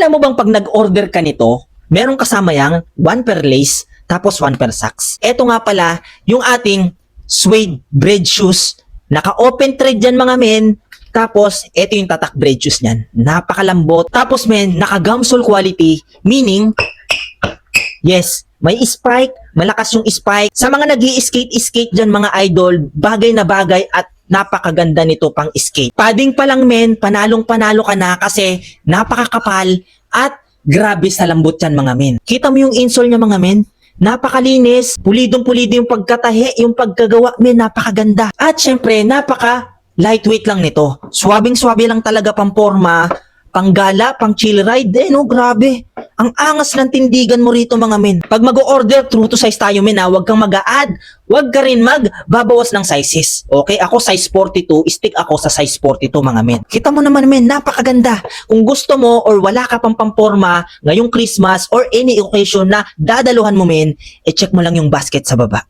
Alam mo bang pag nag-order ka nito, meron kasama yang 1 per lace, tapos 1 per socks. Ito nga pala, yung ating suede bread shoes. Naka-open thread yan mga men. Tapos, ito yung tatak bread shoes niyan. Napakalambot. Tapos men, naka-gumsole quality, meaning, yes, may spike, malakas yung spike. Sa mga nag-i-skate dyan mga idol, bagay na bagay at napakaganda nito pang skate. Padding pa lang men, panalong-panalo ka na kasi napakakapal at grabe sa lambot yan mga men. Kita mo yung insole niya mga men? Napakalinis, pulidong-pulido yung pagkatahi, yung pagkagawa men, napakaganda. At syempre, lightweight lang nito. Swabing-swabe lang talaga pang forma, pang gala, pang chill ride. No, grabe. Ang angas ng tindigan mo rito mga men. Pag mag-o-order, true to size tayo men ha. Huwag kang mag-a-add. Huwag ka rin magbabawas ng sizes. Okay? Ako size 42, stick ako sa size 42 mga men. Kita mo naman men, napakaganda. Kung gusto mo or wala ka pang pamporma ngayong Christmas or any occasion na dadaluhan mo men, check mo lang yung basket sa baba.